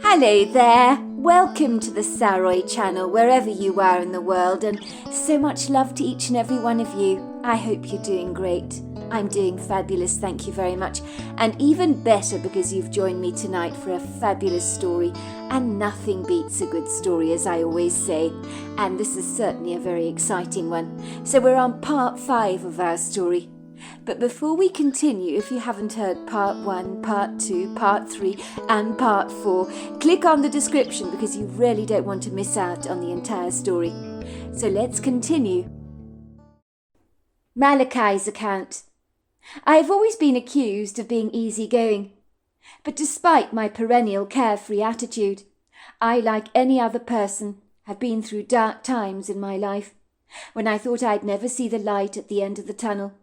Hello there, welcome to the Saroy channel wherever you are in the world, and so much love to each and every one of you. I hope you're doing great. I'm doing fabulous, thank you very much, and even better because you've joined me tonight for a fabulous story, and nothing beats a good story, as I always say, and this is certainly a very exciting one. So we're on part 5 of our story. But before we continue, if you haven't heard part 1, part 2, part 3 and part 4, click on the description because you really don't want to miss out on the entire story. So let's continue. Malachi's account. I have always been accused of being easygoing, but despite my perennial carefree attitude, I, like any other person, have been through dark times in my life, when I thought I'd never see the light at the end of the tunnel.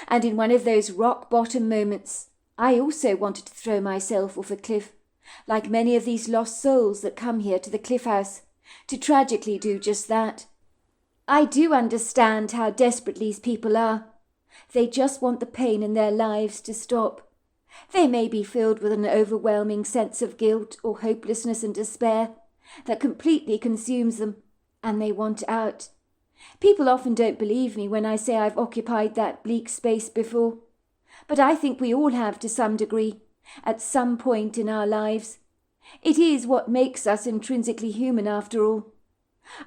And in one of those rock-bottom moments, I also wanted to throw myself off a cliff, like many of these lost souls that come here to the cliff house, to tragically do just that. I do understand how desperate these people are. They just want the pain in their lives to stop. They may be filled with an overwhelming sense of guilt or hopelessness and despair that completely consumes them, and they want out. People often don't believe me when I say I've occupied that bleak space before, but I think we all have to some degree, at some point in our lives. It is what makes us intrinsically human after all.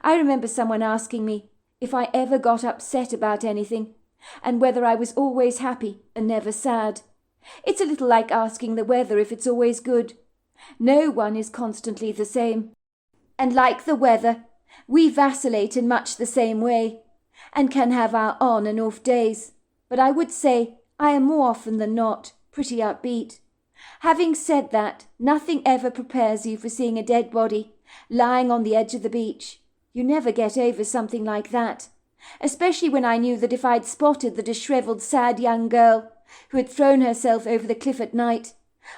I remember someone asking me if I ever got upset about anything, and whether I was always happy and never sad. It's a little like asking the weather if it's always good. No one is constantly the same. And like the weather, we vacillate in much the same way, and can have our on and off days, but I would say I am more often than not pretty upbeat. Having said that, nothing ever prepares you for seeing a dead body lying on the edge of the beach. You never get over something like that, especially when I knew that if I'd spotted the dishevelled, sad young girl who had thrown herself over the cliff at night,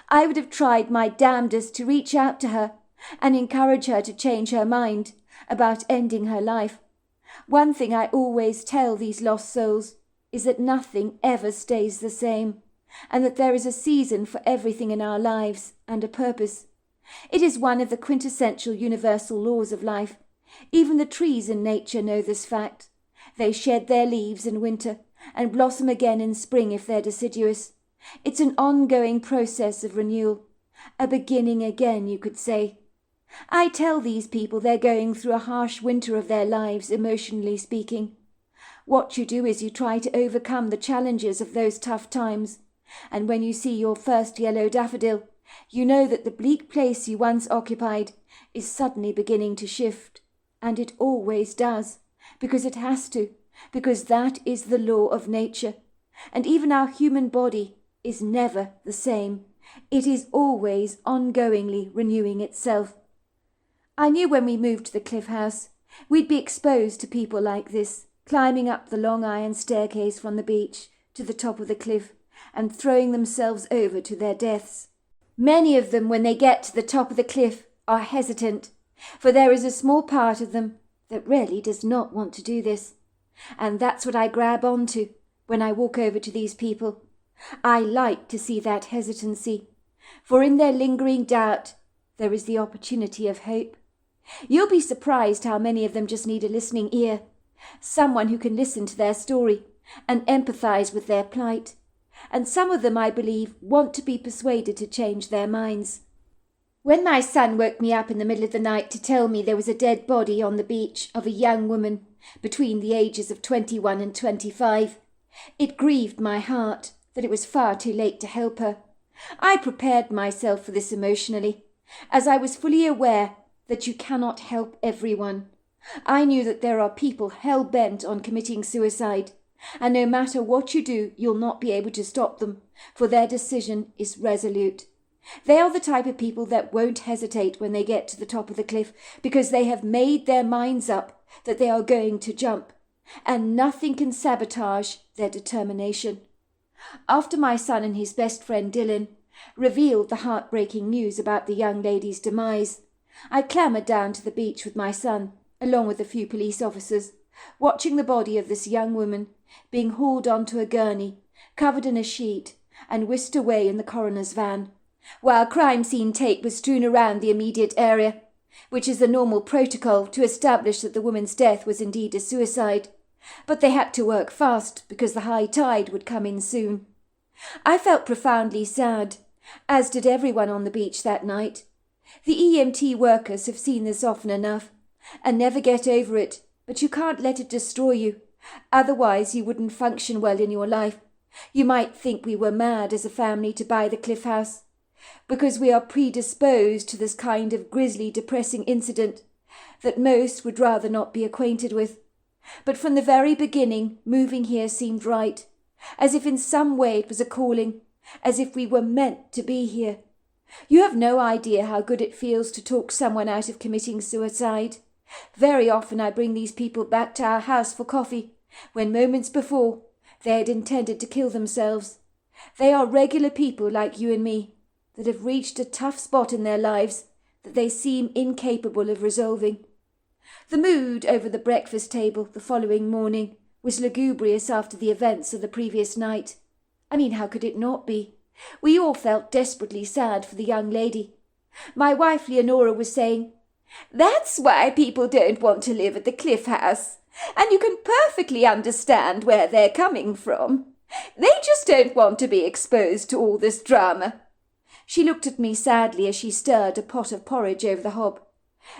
I would have tried my damnedest to reach out to her and encourage her to change her mind about ending her life. One thing I always tell these lost souls is that nothing ever stays the same, and that there is a season for everything in our lives and a purpose. It is one of the quintessential universal laws of life. Even the trees in nature know this fact. They shed their leaves in winter and blossom again in spring if they're deciduous. It's an ongoing process of renewal, a beginning again, you could say. I tell these people they're going through a harsh winter of their lives, emotionally speaking. What you do is you try to overcome the challenges of those tough times, and when you see your first yellow daffodil, you know that the bleak place you once occupied is suddenly beginning to shift, and it always does, because it has to, because that is the law of nature, and even our human body is never the same. It is always ongoingly renewing itself. I knew when we moved to the cliff house, we'd be exposed to people like this, climbing up the long iron staircase from the beach to the top of the cliff and throwing themselves over to their deaths. Many of them, when they get to the top of the cliff, are hesitant, for there is a small part of them that really does not want to do this. And that's what I grab onto when I walk over to these people. I like to see that hesitancy, for in their lingering doubt there is the opportunity of hope. You'll be surprised how many of them just need a listening ear, someone who can listen to their story and empathize with their plight. And some of them, I believe, want to be persuaded to change their minds. When my son woke me up in the middle of the night to tell me there was a dead body on the beach of a young woman between the ages of 21 and 25, it grieved my heart that it was far too late to help her. I prepared myself for this emotionally, as I was fully aware that you cannot help everyone. I knew that there are people hell-bent on committing suicide, and no matter what you do, you'll not be able to stop them, for their decision is resolute. They are the type of people that won't hesitate when they get to the top of the cliff, because they have made their minds up that they are going to jump, and nothing can sabotage their determination. After my son and his best friend Dylan revealed the heartbreaking news about the young lady's demise, I clambered down to the beach with my son, along with a few police officers, watching the body of this young woman being hauled onto a gurney, covered in a sheet, and whisked away in the coroner's van, while crime scene tape was strewn around the immediate area, which is the normal protocol to establish that the woman's death was indeed a suicide. But they had to work fast because the high tide would come in soon. I felt profoundly sad, as did everyone on the beach that night. The EMT workers have seen this often enough and never get over it, but you can't let it destroy you. Otherwise you wouldn't function well in your life. You might think we were mad as a family to buy the Cliff House, because we are predisposed to this kind of grisly, depressing incident that most would rather not be acquainted with. But from the very beginning, moving here seemed right, as if in some way it was a calling, as if we were meant to be here. You have no idea how good it feels to talk someone out of committing suicide. Very often I bring these people back to our house for coffee, when moments before they had intended to kill themselves. They are regular people like you and me, that have reached a tough spot in their lives that they seem incapable of resolving. The mood over the breakfast table the following morning was lugubrious after the events of the previous night. I mean, how could it not be? We all felt desperately sad for the young lady. My wife Leonora was saying, "That's why people don't want to live at the Cliff House, and you can perfectly understand where they're coming from. They just don't want to be exposed to all this drama." She looked at me sadly as she stirred a pot of porridge over the hob,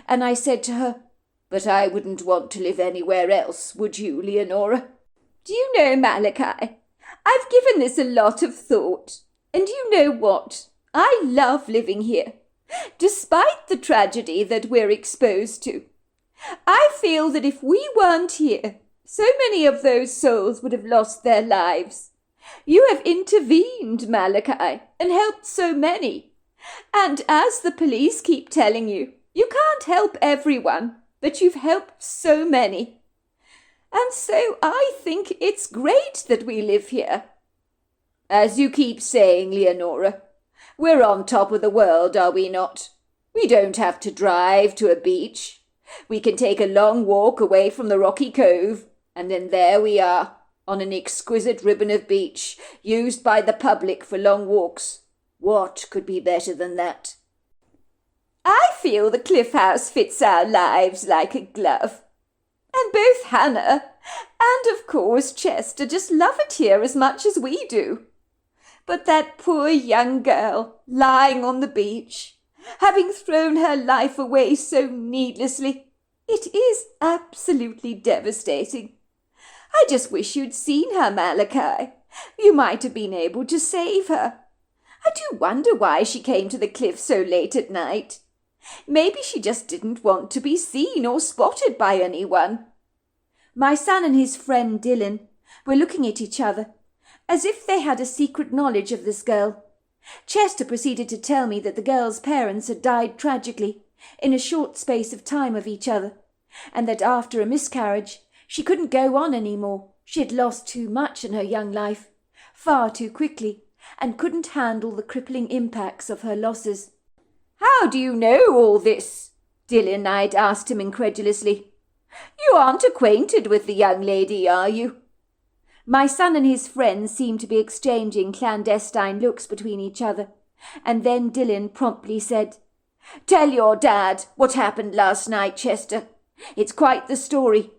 and I said to her, "But I wouldn't want to live anywhere else, would you, Leonora?" "Do you know, Malachi, I've given this a lot of thought, and you know what? I love living here, despite the tragedy that we're exposed to. I feel that if we weren't here, so many of those souls would have lost their lives. You have intervened, Malachi, and helped so many. And as the police keep telling you, you can't help everyone, but you've helped so many. And so I think it's great that we live here." "As you keep saying, Leonora, we're on top of the world, are we not? We don't have to drive to a beach. We can take a long walk away from the rocky cove, and then there we are, on an exquisite ribbon of beach, used by the public for long walks. What could be better than that?" "I feel the Cliff House fits our lives like a glove. And both Hannah and, of course, Chester just love it here as much as we do. But that poor young girl, lying on the beach, having thrown her life away so needlessly, it is absolutely devastating. I just wish you'd seen her, Malachi. You might have been able to save her. I do wonder why she came to the cliff so late at night. Maybe she just didn't want to be seen or spotted by anyone." My son and his friend Dylan were looking at each other, as if they had a secret knowledge of this girl. Chester proceeded to tell me that the girl's parents had died tragically, in a short space of time of each other, and that after a miscarriage, she couldn't go on any more. She had lost too much in her young life, far too quickly, and couldn't handle the crippling impacts of her losses. "How do you know all this?" Dylan I'd asked him incredulously. "You aren't acquainted with the young lady, are you?" My son and his friends seemed to be exchanging clandestine looks between each other, and then Dylan promptly said, "Tell your dad what happened last night, Chester. It's quite the story.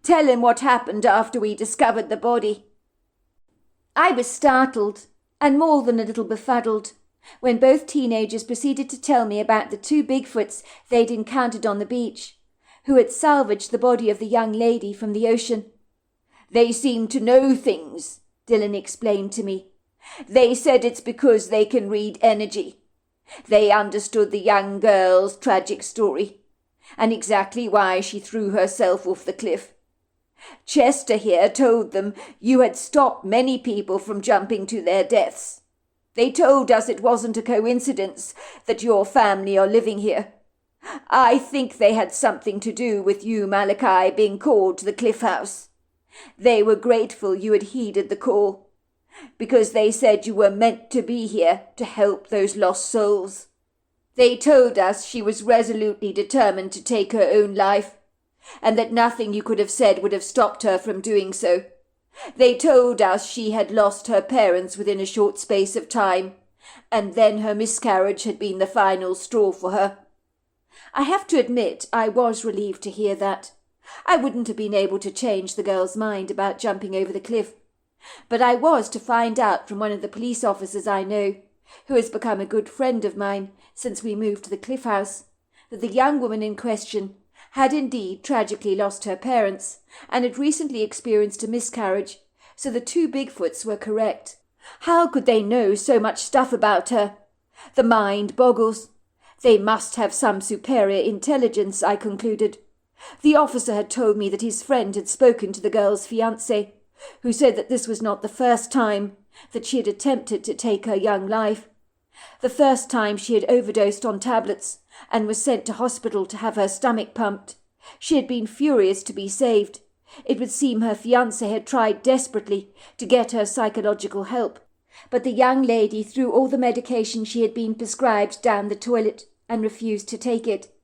Tell him what happened after we discovered the body." I was startled, and more than a little befuddled, when both teenagers proceeded to tell me about the 2 Bigfoots they'd encountered on the beach, who had salvaged the body of the young lady from the ocean. "They seem to know things," Dylan explained to me. "They said it's because they can read energy. They understood the young girl's tragic story, and exactly why she threw herself off the cliff. Chester here told them you had stopped many people from jumping to their deaths. They told us it wasn't a coincidence that your family are living here. I think they had something to do with you, Malachi, being called to the Cliff House. They were grateful you had heeded the call, because they said you were meant to be here to help those lost souls. They told us she was resolutely determined to take her own life, and that nothing you could have said would have stopped her from doing so. They told us she had lost her parents within a short space of time, and then her miscarriage had been the final straw for her. I have to admit I was relieved to hear that. I wouldn't have been able to change the girl's mind about jumping over the cliff, but I was to find out from one of the police officers I know, who has become a good friend of mine since we moved to the cliff house, that the young woman in question had indeed tragically lost her parents and had recently experienced a miscarriage, so the two Bigfoots were correct. How could they know so much stuff about her? The mind boggles. They must have some superior intelligence, I concluded. The officer had told me that his friend had spoken to the girl's fiancé, who said that this was not the first time that she had attempted to take her young life. The first time she had overdosed on tablets and was sent to hospital to have her stomach pumped. She had been furious to be saved. It would seem her fiancé had tried desperately to get her psychological help, but the young lady threw all the medication she had been prescribed down the toilet and refused to take it.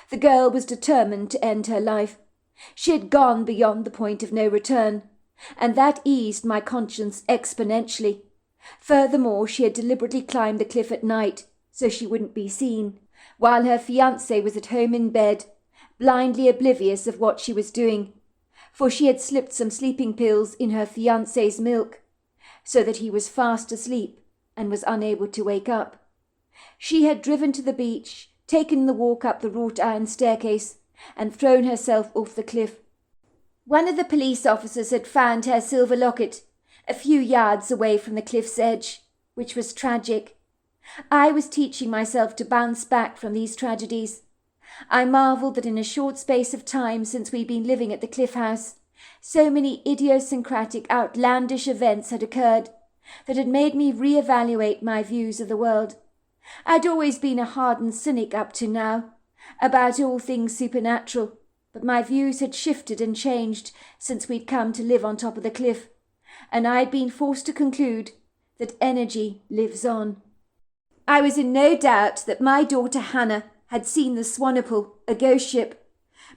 The girl was determined to end her life. She had gone beyond the point of no return, and that eased my conscience exponentially. Furthermore, she had deliberately climbed the cliff at night so she wouldn't be seen, while her fiancé was at home in bed, blindly oblivious of what she was doing, for she had slipped some sleeping pills in her fiancé's milk, so that he was fast asleep and was unable to wake up. She had driven to the beach, taken the walk up the wrought iron staircase, and thrown herself off the cliff. One of the police officers had found her silver locket a few yards away from the cliff's edge, which was tragic. I was teaching myself to bounce back from these tragedies. I marvelled that in a short space of time since we'd been living at the cliff house, so many idiosyncratic, outlandish events had occurred that had made me re-evaluate my views of the world. I'd always been a hardened cynic up to now, about all things supernatural, but my views had shifted and changed since we'd come to live on top of the cliff, and I'd been forced to conclude that energy lives on. I was in no doubt that my daughter Hannah had seen the Swanepoel, a ghost ship.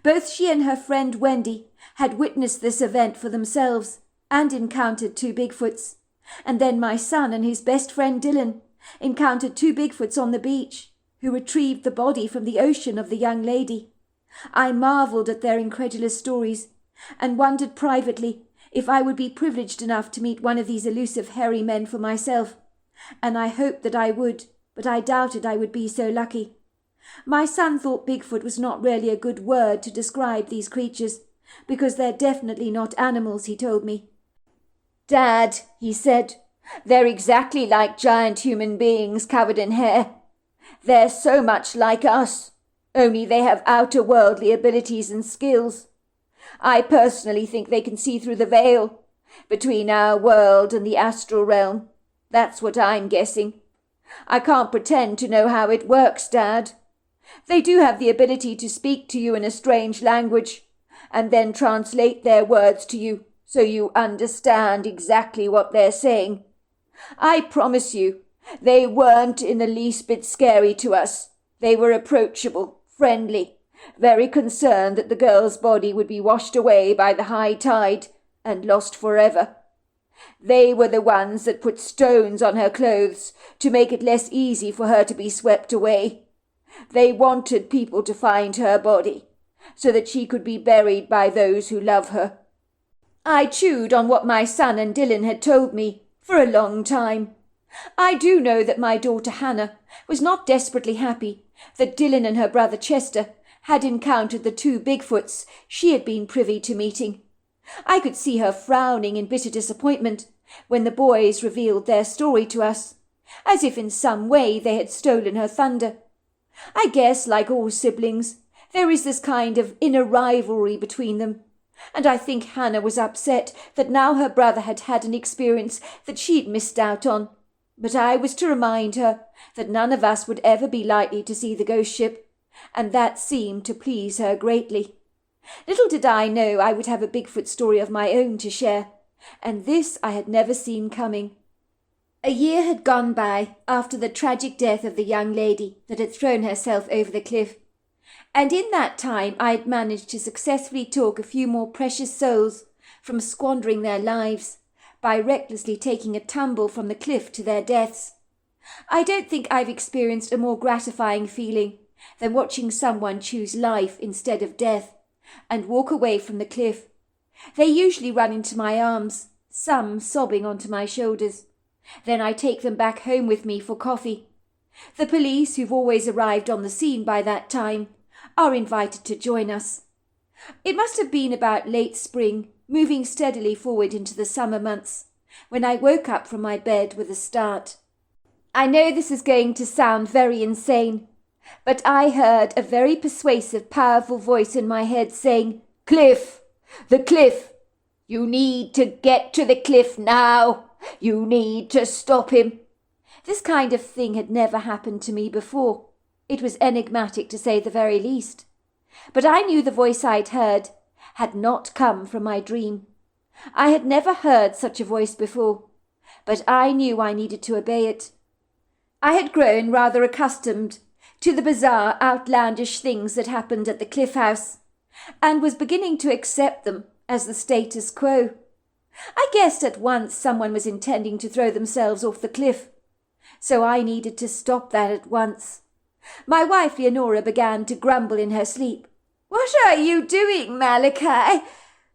Both she and her friend Wendy had witnessed this event for themselves and encountered two Bigfoots. And then my son and his best friend Dylan encountered two Bigfoots on the beach, who retrieved the body from the ocean of the young lady. I marvelled at their incredulous stories and wondered privately if I would be privileged enough to meet one of these elusive hairy men for myself, and I hoped that I would, but I doubted I would be so lucky. My son thought Bigfoot was not really a good word to describe these creatures, because they're definitely not animals, he told me. "Dad," he said, "they're exactly like giant human beings covered in hair. They're so much like us, only they have outer-worldly abilities and skills. I personally think they can see through the veil between our world and the astral realm. That's what I'm guessing. I can't pretend to know how it works, Dad. They do have the ability to speak to you in a strange language, and then translate their words to you so you understand exactly what they're saying. I promise you, they weren't in the least bit scary to us. They were approachable, friendly, very concerned that the girl's body would be washed away by the high tide and lost forever. They were the ones that put stones on her clothes to make it less easy for her to be swept away. They wanted people to find her body so that she could be buried by those who love her. I chewed on what my son and Dylan had told me for a long time. I do know that my daughter Hannah was not desperately happy that Dylan and her brother Chester had encountered the two Bigfoots she had been privy to meeting. I could see her frowning in bitter disappointment when the boys revealed their story to us, as if in some way they had stolen her thunder. I guess, like all siblings, there is this kind of inner rivalry between them, and I think Hannah was upset that now her brother had had an experience that she'd missed out on. But I was to remind her that none of us would ever be likely to see the ghost ship, and that seemed to please her greatly. Little did I know I would have a Bigfoot story of my own to share, and this I had never seen coming. A year had gone by after the tragic death of the young lady that had thrown herself over the cliff, and in that time I had managed to successfully talk a few more precious souls from squandering their lives by recklessly taking a tumble from the cliff to their deaths. I don't think I've experienced a more gratifying feeling than watching someone choose life instead of death and walk away from the cliff. They usually run into my arms, some sobbing onto my shoulders. Then I take them back home with me for coffee. The police, who've always arrived on the scene by that time, are invited to join us. It must have been about late spring, moving steadily forward into the summer months, when I woke up from my bed with a start. I know this is going to sound very insane, but I heard a very persuasive, powerful voice in my head saying, "Cliff! The cliff! You need to get to the cliff now! You need to stop him!" This kind of thing had never happened to me before. It was enigmatic, to say the very least. But I knew the voice I'd heard had not come from my dream. I had never heard such a voice before, but I knew I needed to obey it. I had grown rather accustomed to the bizarre, outlandish things that happened at the Cliff House, and was beginning to accept them as the status quo. I guessed at once someone was intending to throw themselves off the cliff, so I needed to stop that at once. My wife Leonora began to grumble in her sleep. "What are you doing, Malachi?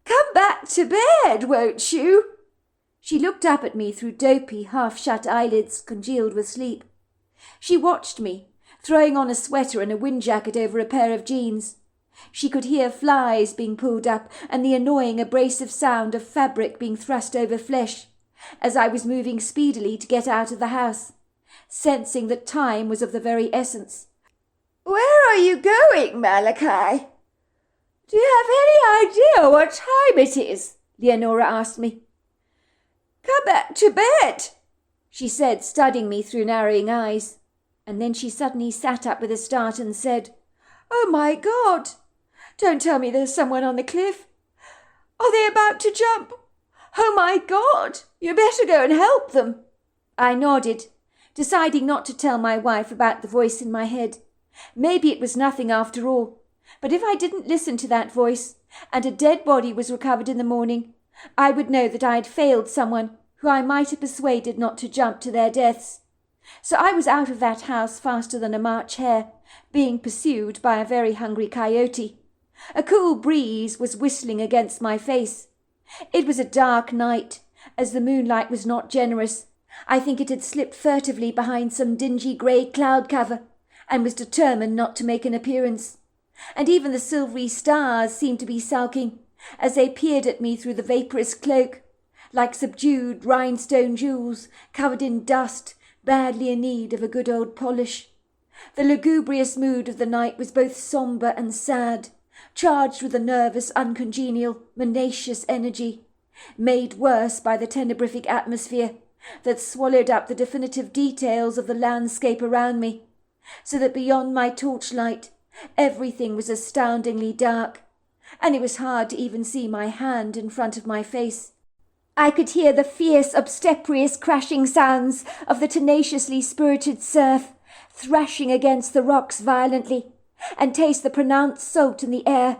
Come back to bed, won't you?" She looked up at me through dopey, half-shut eyelids congealed with sleep. She watched me, throwing on a sweater and a wind jacket over a pair of jeans. She could hear flies being pulled up and the annoying abrasive sound of fabric being thrust over flesh, as I was moving speedily to get out of the house, sensing that time was of the very essence. "Where are you going, Malachi? Do you have any idea what time it is?" Leonora asked me. "Come back to bed," she said, studying me through narrowing eyes. And then she suddenly sat up with a start and said, "Oh, my God! Don't tell me there's someone on the cliff. Are they about to jump? Oh, my God! You better go and help them." I nodded, deciding not to tell my wife about the voice in my head. Maybe it was nothing after all, but if I didn't listen to that voice, and a dead body was recovered in the morning, I would know that I had failed someone who I might have persuaded not to jump to their deaths. So I was out of that house faster than a March hare, being pursued by a very hungry coyote. A cool breeze was whistling against my face. It was a dark night, as the moonlight was not generous. I think it had slipped furtively behind some dingy grey cloud cover, and was determined not to make an appearance. And even the silvery stars seemed to be sulking, as they peered at me through the vaporous cloak, like subdued rhinestone jewels covered in dust, badly in need of a good old polish. The lugubrious mood of the night was both sombre and sad, charged with a nervous, uncongenial, monotonous energy, made worse by the tenebrific atmosphere that swallowed up the definitive details of the landscape around me, so that beyond my torchlight everything was astoundingly dark, and it was hard to even see my hand in front of my face. I could hear the fierce, obstreperous crashing sounds of the tenaciously spirited surf thrashing against the rocks violently, and taste the pronounced salt in the air.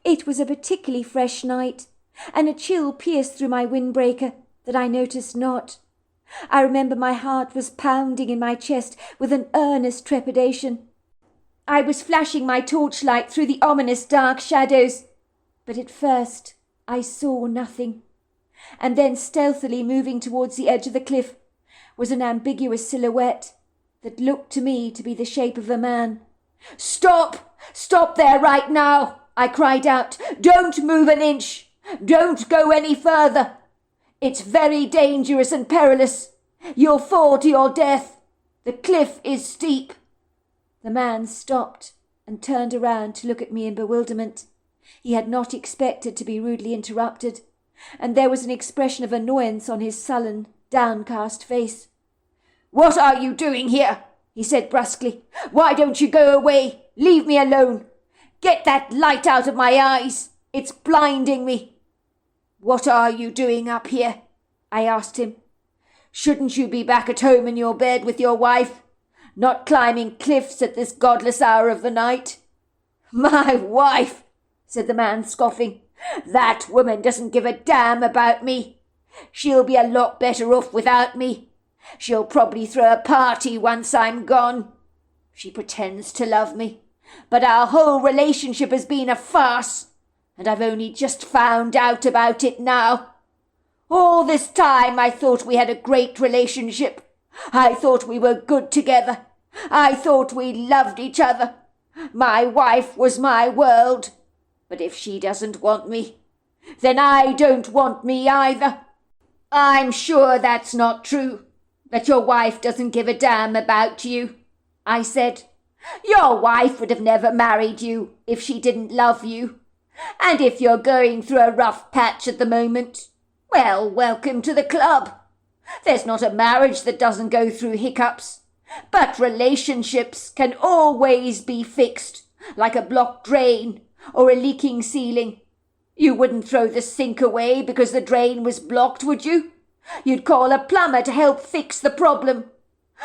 It was a particularly fresh night, and a chill pierced through my windbreaker that I noticed not. I remember my heart was pounding in my chest with an earnest trepidation. I was flashing my torchlight through the ominous dark shadows, but at first I saw nothing. And then, stealthily moving towards the edge of the cliff, was an ambiguous silhouette that looked to me to be the shape of a man. "Stop! Stop there right now!" I cried out. "Don't move an inch! Don't go any further! It's very dangerous and perilous. You'll fall to your death. The cliff is steep." The man stopped and turned around to look at me in bewilderment. He had not expected to be rudely interrupted, and there was an expression of annoyance on his sullen, downcast face. "What are you doing here?" he said brusquely. "Why don't you go away? Leave me alone. Get that light out of my eyes. It's blinding me." "What are you doing up here?" I asked him. "Shouldn't you be back at home in your bed with your wife, not climbing cliffs at this godless hour of the night?" "My wife," said the man, scoffing. "That woman doesn't give a damn about me. She'll be a lot better off without me. She'll probably throw a party once I'm gone. She pretends to love me, but our whole relationship has been a farce, and I've only just found out about it now. All this time I thought we had a great relationship. I thought we were good together. I thought we loved each other. My wife was my world. But if she doesn't want me, then I don't want me either. I'm sure that's not true, that your wife doesn't give a damn about you, I said. Your wife would have never married you if she didn't love you. And if you're going through a rough patch at the moment, well, welcome to the club. There's not a marriage that doesn't go through hiccups, but relationships can always be fixed, like a blocked drain or a leaking ceiling. You wouldn't throw the sink away because the drain was blocked, would you? You'd call a plumber to help fix the problem.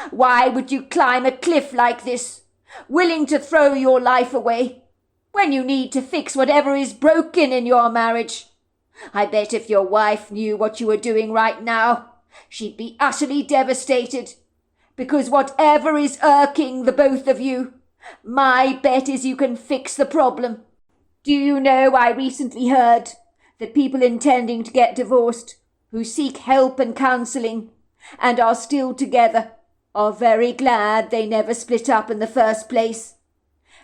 Why would you climb a cliff like this, willing to throw your life away, when you need to fix whatever is broken in your marriage? I bet if your wife knew what you were doing right now, she'd be utterly devastated. Because whatever is irking the both of you, my bet is you can fix the problem. Do you know, I recently heard that people intending to get divorced, who seek help and counselling, and are still together, are very glad they never split up in the first place.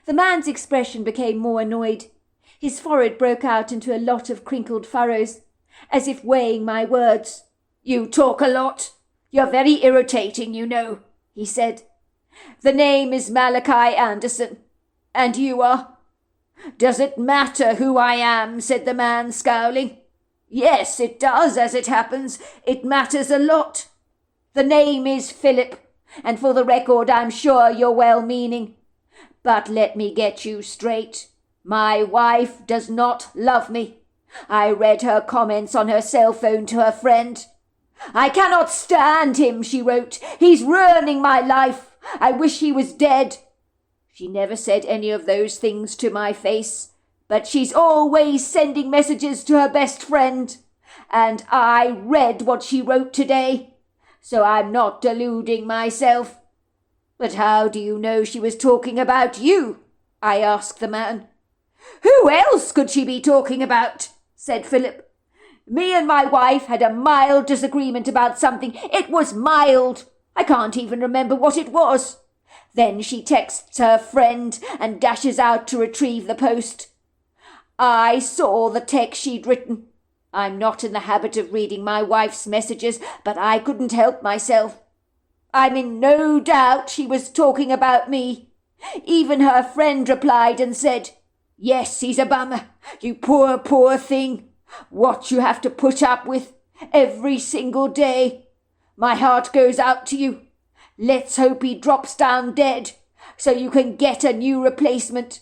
The man's expression became more annoyed. His forehead broke out into a lot of crinkled furrows, as if weighing my words. You talk a lot. You're very irritating, you know, he said. The name is Malachi Anderson, and you are? Does it matter who I am? Said the man, scowling. Yes, it does, as it happens. It matters a lot. The name is Philip, and for the record I'm sure you're well-meaning. But let me get you straight. My wife does not love me. I read her comments on her cell phone to her friend. I cannot stand him, she wrote. He's ruining my life. I wish he was dead. She never said any of those things to my face, but she's always sending messages to her best friend. And I read what she wrote today, so I'm not deluding myself. But how do you know she was talking about you? I asked the man. Who else could she be talking about? Said Philip. Me and my wife had a mild disagreement about something. It was mild. I can't even remember what it was. Then she texts her friend and dashes out to retrieve the post. I saw the text she'd written. I'm not in the habit of reading my wife's messages, but I couldn't help myself. I'm in no doubt she was talking about me. Even her friend replied and said, Yes, he's a bummer. You poor, poor thing. What you have to put up with every single day. My heart goes out to you. Let's hope he drops down dead, so you can get a new replacement.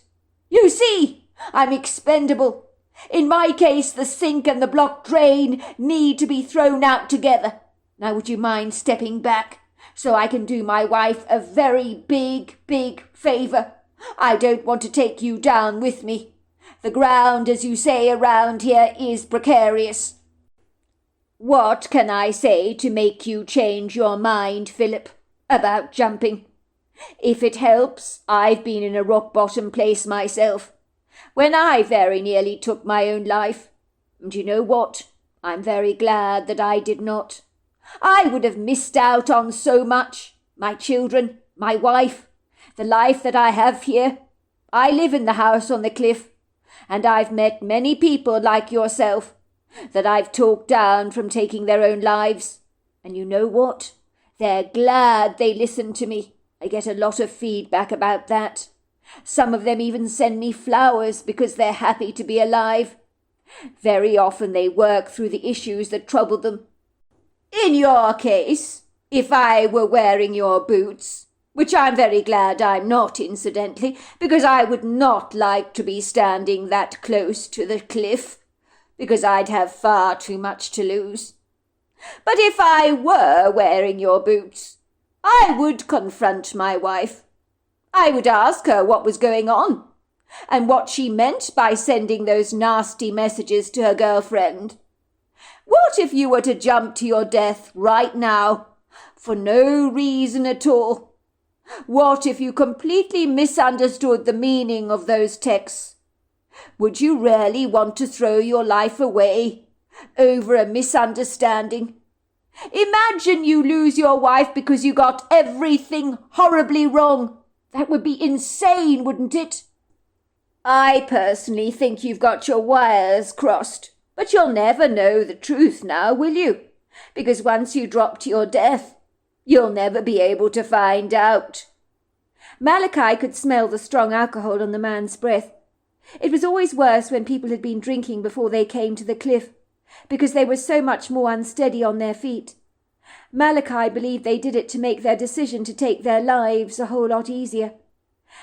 You see, I'm expendable. In my case, the sink and the blocked drain need to be thrown out together. Now would you mind stepping back, so I can do my wife a very big, big favour? I don't want to take you down with me. The ground, as you say around here, is precarious. What can I say to make you change your mind, Philip, about jumping? If it helps, I've been in a rock-bottom place myself, when I very nearly took my own life. And you know what? I'm very glad that I did not. I would have missed out on so much. My children, my wife, the life that I have here. I live in the house on the cliff, and I've met many people like yourself that I've talked down from taking their own lives. And you know what? They're glad they listened to me. I get a lot of feedback about that. Some of them even send me flowers because they're happy to be alive. Very often they work through the issues that trouble them. In your case, if I were wearing your boots, which I'm very glad I'm not, incidentally, because I would not like to be standing that close to the cliff, because I'd have far too much to lose. But if I were wearing your boots, I would confront my wife. I would ask her what was going on, and what she meant by sending those nasty messages to her girlfriend. What if you were to jump to your death right now, for no reason at all. What if you completely misunderstood the meaning of those texts? Would you really want to throw your life away over a misunderstanding? Imagine you lose your wife because you got everything horribly wrong. That would be insane, wouldn't it? I personally think you've got your wires crossed, but you'll never know the truth now, will you? Because once you drop to your death, you'll never be able to find out. Malachi could smell the strong alcohol on the man's breath. It was always worse when people had been drinking before they came to the cliff, because they were so much more unsteady on their feet. Malachi believed they did it to make their decision to take their lives a whole lot easier.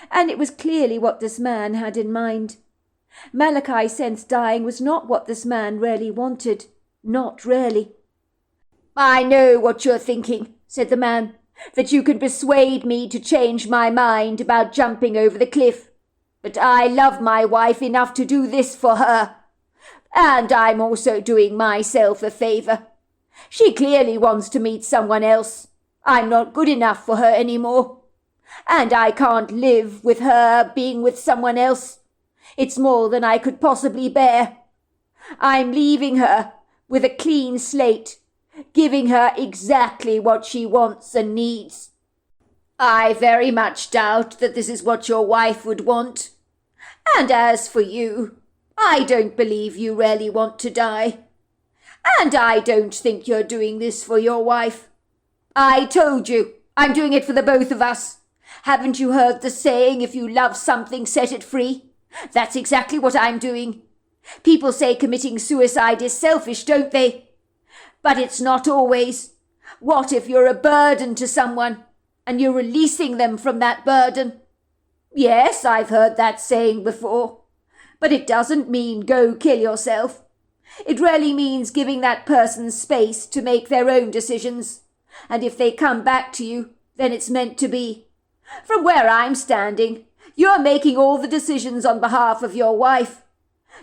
And it was clearly what this man had in mind. Malachi sensed dying was not what this man really wanted. Not really. I know what you're thinking, said the man, that you can persuade me to change my mind about jumping over the cliff. But I love my wife enough to do this for her. And I'm also doing myself a favour. She clearly wants to meet someone else. I'm not good enough for her anymore. And I can't live with her being with someone else. It's more than I could possibly bear. I'm leaving her with a clean slate, giving her exactly what she wants and needs. I very much doubt that this is what your wife would want. And as for you, I don't believe you really want to die. And I don't think you're doing this for your wife. I told you, I'm doing it for the both of us. Haven't you heard the saying, if you love something, set it free? That's exactly what I'm doing. People say committing suicide is selfish, don't they? But it's not always. What if you're a burden to someone and you're releasing them from that burden? Yes, I've heard that saying before. But it doesn't mean go kill yourself. It really means giving that person space to make their own decisions. And if they come back to you, then it's meant to be. From where I'm standing, you're making all the decisions on behalf of your wife.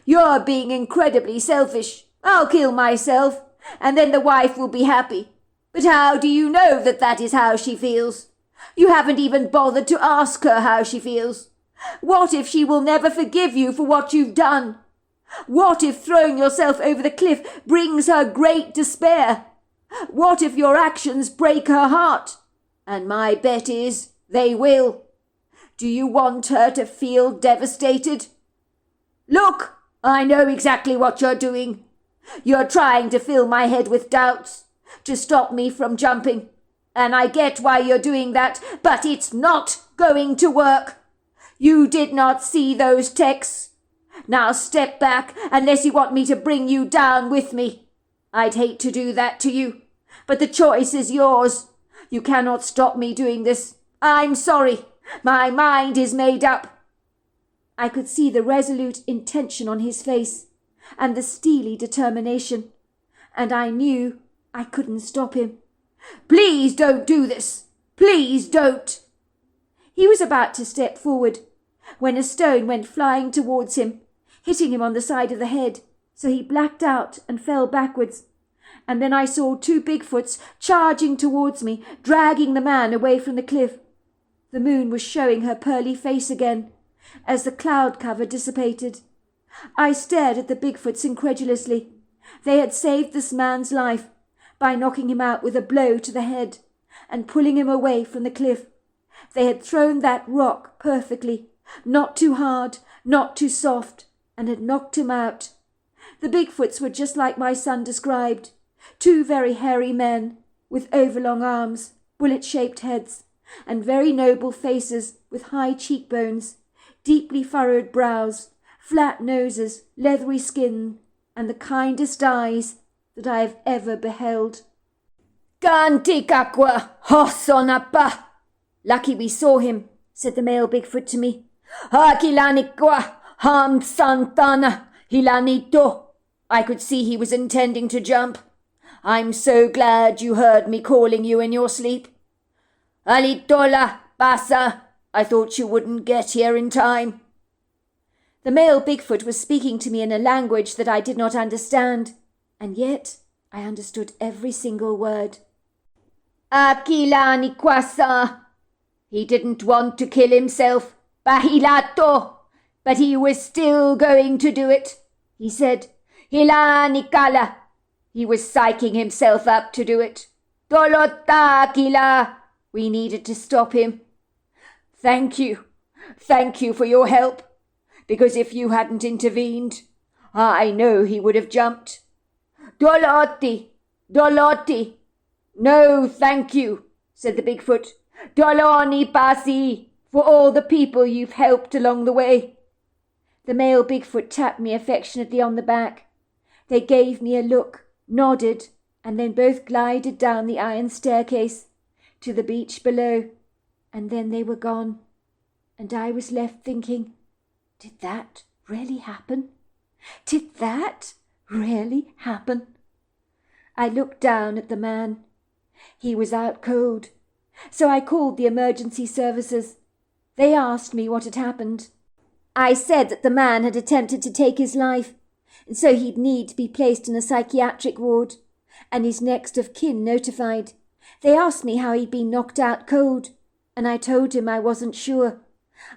You're being incredibly selfish. I'll kill myself, and then the wife will be happy. But how do you know that that is how she feels? You haven't even bothered to ask her how she feels. What if she will never forgive you for what you've done? What if throwing yourself over the cliff brings her great despair? What if your actions break her heart? And my bet is they will. Do you want her to feel devastated? Look, I know exactly what you're doing. You're trying to fill my head with doubts, to stop me from jumping. And I get why you're doing that, but it's not going to work. You did not see those texts. Now step back, unless you want me to bring you down with me. I'd hate to do that to you, but the choice is yours. You cannot stop me doing this. I'm sorry. My mind is made up. I could see the resolute intention on his face and the steely determination, and I knew I couldn't stop him. Please don't do this. Please don't. He was about to step forward when a stone went flying towards him, hitting him on the side of the head, so he blacked out and fell backwards. And then I saw 2 Bigfoots charging towards me, dragging the man away from the cliff. The moon was showing her pearly face again as the cloud cover dissipated. I stared at the Bigfoots incredulously. They had saved this man's life by knocking him out with a blow to the head and pulling him away from the cliff. They had thrown that rock perfectly, not too hard, not too soft, and had knocked him out. The Bigfoots were just like my son described, 2 very hairy men with overlong arms, bullet-shaped heads, and very noble faces with high cheekbones, deeply furrowed brows, flat noses, leathery skin, and the kindest eyes that I have ever beheld. Kantikakwa hosonapa. Lucky we saw him, said the male Bigfoot to me. Hakilanikwa ham santana hilanito. I could see he was intending to jump. I'm so glad you heard me calling you in your sleep. Alitola pasa. I thought you wouldn't get here in time. The male Bigfoot was speaking to me in a language that I did not understand, and yet I understood every single word. Akila ni kwasa. He didn't want to kill himself, bahilato, but he was still going to do it. He said, Hila nikala. He was psyching himself up to do it. Dolota akila. We needed to stop him. Thank you. Thank you for your help. Because if you hadn't intervened, I know he would have jumped. Doloti. Doloti. No, thank you, said the Bigfoot. Doloni pasi, for all the people you've helped along the way. The male Bigfoot tapped me affectionately on the back. They gave me a look, nodded, and then both glided down the iron staircase to the beach below, and then they were gone, and I was left thinking, did that really happen? Did that really happen? I looked down at the man. He was out cold, so I called the emergency services. They asked me what had happened. I said that the man had attempted to take his life, and so he'd need to be placed in a psychiatric ward, and his next of kin notified. They asked me how he'd been knocked out cold, and I told him I wasn't sure.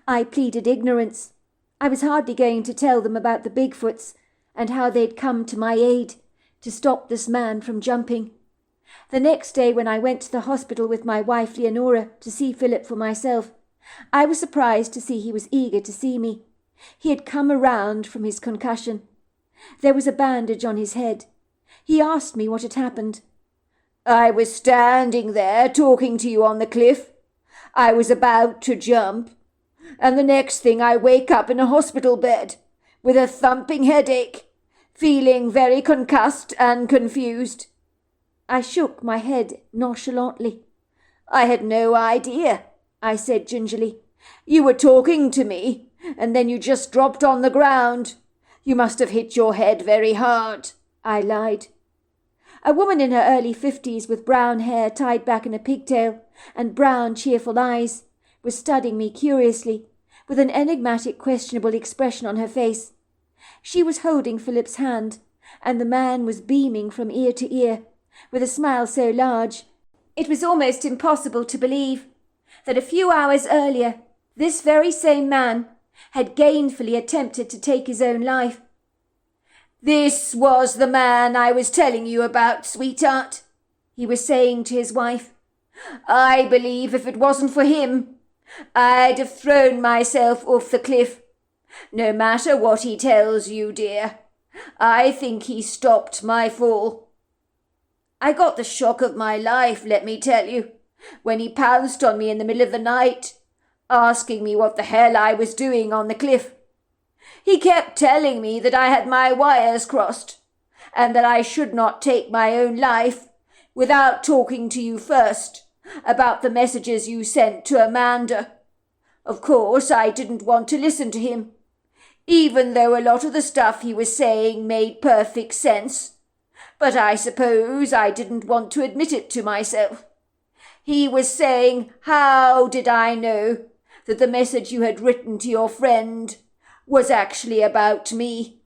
I pleaded ignorance. I was hardly going to tell them about the Bigfoots and how they'd come to my aid to stop this man from jumping. The next day, when I went to the hospital with my wife Leonora to see Philip for myself, I was surprised to see he was eager to see me. He had come around from his concussion. There was a bandage on his head. He asked me what had happened. I was standing there talking to you on the cliff. I was about to jump, and the next thing I wake up in a hospital bed with a thumping headache, feeling very concussed and confused. I shook my head nonchalantly. I had no idea, I said gingerly. You were talking to me, and then you just dropped on the ground. You must have hit your head very hard, I lied. A woman in her early 50s with brown hair tied back in a pigtail and brown, cheerful eyes was studying me curiously, with an enigmatic, questionable expression on her face. She was holding Philip's hand, and the man was beaming from ear to ear, with a smile so large it was almost impossible to believe that a few hours earlier this very same man had gainfully attempted to take his own life. This was the man I was telling you about, sweetheart, he was saying to his wife. I believe if it wasn't for him, I'd have thrown myself off the cliff. No matter what he tells you, dear, I think he stopped my fall. I got the shock of my life, let me tell you, when he pounced on me in the middle of the night, asking me what the hell I was doing on the cliff. He kept telling me that I had my wires crossed, and that I should not take my own life without talking to you first about the messages you sent to Amanda. Of course, I didn't want to listen to him, even though a lot of the stuff he was saying made perfect sense. But I suppose I didn't want to admit it to myself. He was saying, how did I know that the message you had written to your friend was actually about me?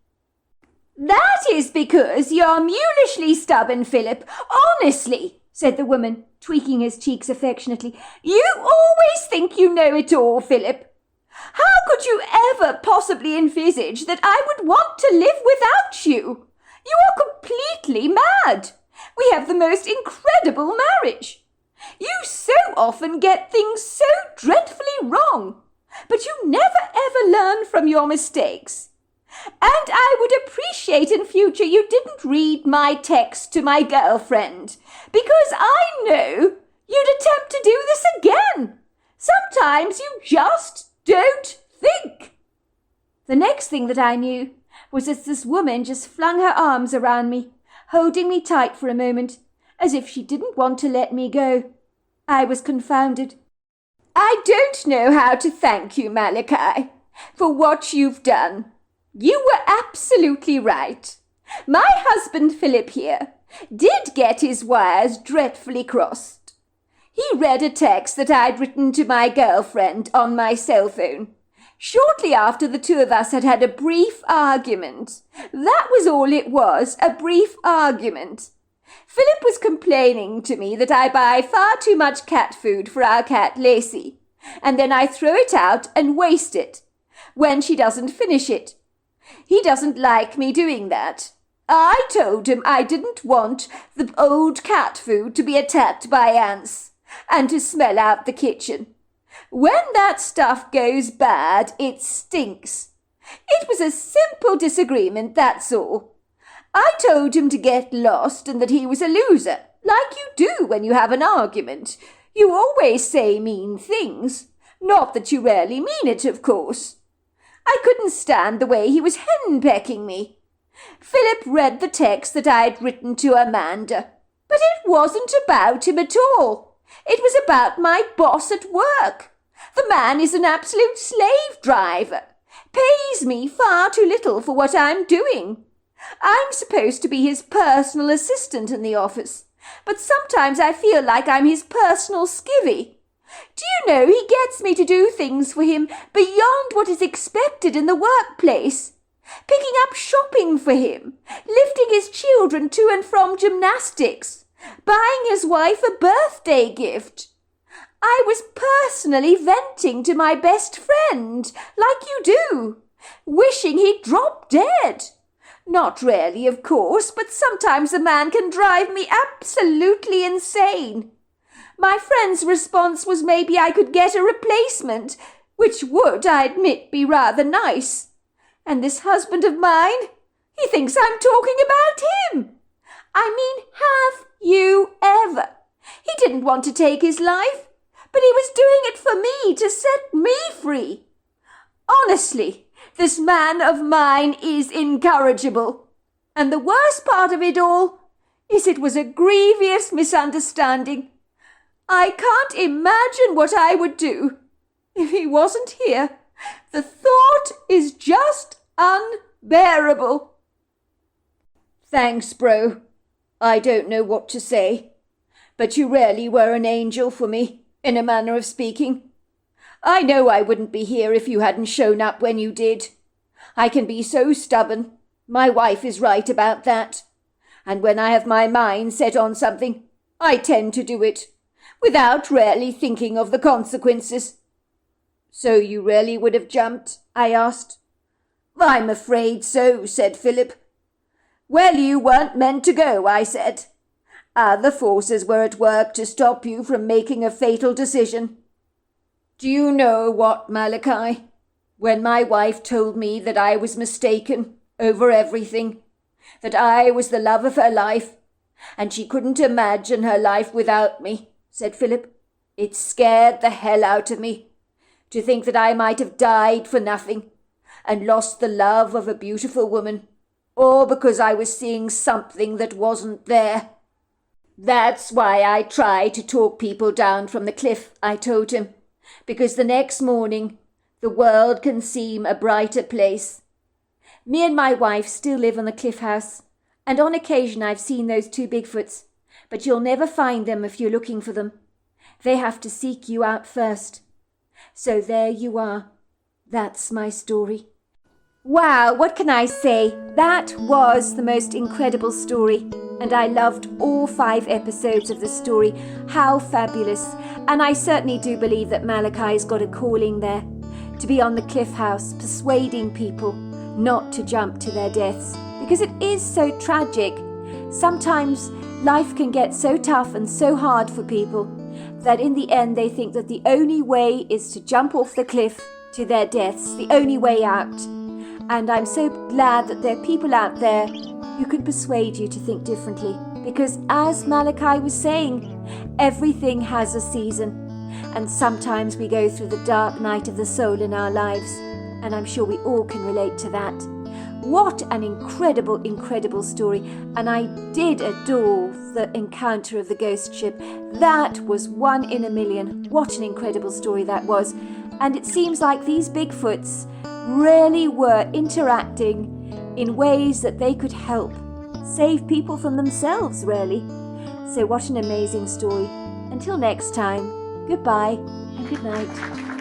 That is because you're mulishly stubborn, Philip. Honestly, said the woman, tweaking his cheeks affectionately. You always think you know it all, Philip. How could you ever possibly envisage that I would want to live without you? You are completely mad. We have the most incredible marriage. You so often get things so dreadfully wrong, but you never ever learn from your mistakes. And I would appreciate in future you didn't read my text to my girlfriend, because I know you'd attempt to do this again. Sometimes you just don't think. The next thing that I knew was that this woman just flung her arms around me, holding me tight for a moment, as if she didn't want to let me go. I was confounded. I don't know how to thank you, Malachi, for what you've done. You were absolutely right. My husband Philip here did get his wires dreadfully crossed. He read a text that I'd written to my girlfriend on my cell phone, shortly after the two of us had had a brief argument. That was all it was, a brief argument. Philip was complaining to me that I buy far too much cat food for our cat Lacey, and then I throw it out and waste it when she doesn't finish it. He doesn't like me doing that. I told him I didn't want the old cat food to be attacked by ants and to smell out the kitchen. When that stuff goes bad, it stinks. It was a simple disagreement, that's all. I told him to get lost and that he was a loser, like you do when you have an argument. You always say mean things. Not that you rarely mean it, of course. I couldn't stand the way he was henpecking me. Philip read the text that I'd written to Amanda, but it wasn't about him at all. It was about my boss at work. The man is an absolute slave driver, pays me far too little for what I'm doing. I'm supposed to be his personal assistant in the office, but sometimes I feel like I'm his personal skivvy. Do you know he gets me to do things for him beyond what is expected in the workplace? Picking up shopping for him, lifting his children to and from gymnastics, buying his wife a birthday gift. I was personally venting to my best friend, like you do, wishing he'd drop dead. Not really, of course, but sometimes a man can drive me absolutely insane. My friend's response was maybe I could get a replacement, which would, I admit, be rather nice. And this husband of mine, he thinks I'm talking about him. I mean, have you ever? He didn't want to take his life, but he was doing it for me to set me free. Honestly, this man of mine is incorrigible. And the worst part of it all is it was a grievous misunderstanding. I can't imagine what I would do if he wasn't here. The thought is just unbearable. Thanks, bro. I don't know what to say, but you really were an angel for me, in a manner of speaking. I know I wouldn't be here if you hadn't shown up when you did. I can be so stubborn. My wife is right about that. And when I have my mind set on something, I tend to do it, without really thinking of the consequences. So you really would have jumped? I asked. I'm afraid so, said Philip. Well, you weren't meant to go, I said. Other forces were at work to stop you from making a fatal decision. Do you know what, Malachi? When my wife told me that I was mistaken over everything, that I was the love of her life, and she couldn't imagine her life without me, said Philip, it scared the hell out of me to think that I might have died for nothing and lost the love of a beautiful woman, or because I was seeing something that wasn't there. That's why I try to talk people down from the cliff, I told him, because the next morning the world can seem a brighter place. Me and my wife still live on the cliff house, and on occasion I've seen those two Bigfoots, but you'll never find them if you're looking for them. They have to seek you out first. So there you are. That's my story. Wow, what can I say? That was the most incredible story, and I loved all 5 episodes of the story. How fabulous. And I certainly do believe that Malachi's got a calling there, to be on the cliff house, persuading people not to jump to their deaths, because it is so tragic. Sometimes life can get so tough and so hard for people that in the end they think that the only way is to jump off the cliff to their deaths, the only way out. And I'm so glad that there are people out there who can persuade you to think differently, because as Malachi was saying, everything has a season, and sometimes we go through the dark night of the soul in our lives, and I'm sure we all can relate to that. What an incredible, incredible story. And I did adore the encounter of the ghost ship. That was 1 in a million. What an incredible story that was. And it seems like these Bigfoots really were interacting in ways that they could help save people from themselves, really. So what an amazing story. Until next time, goodbye and good night.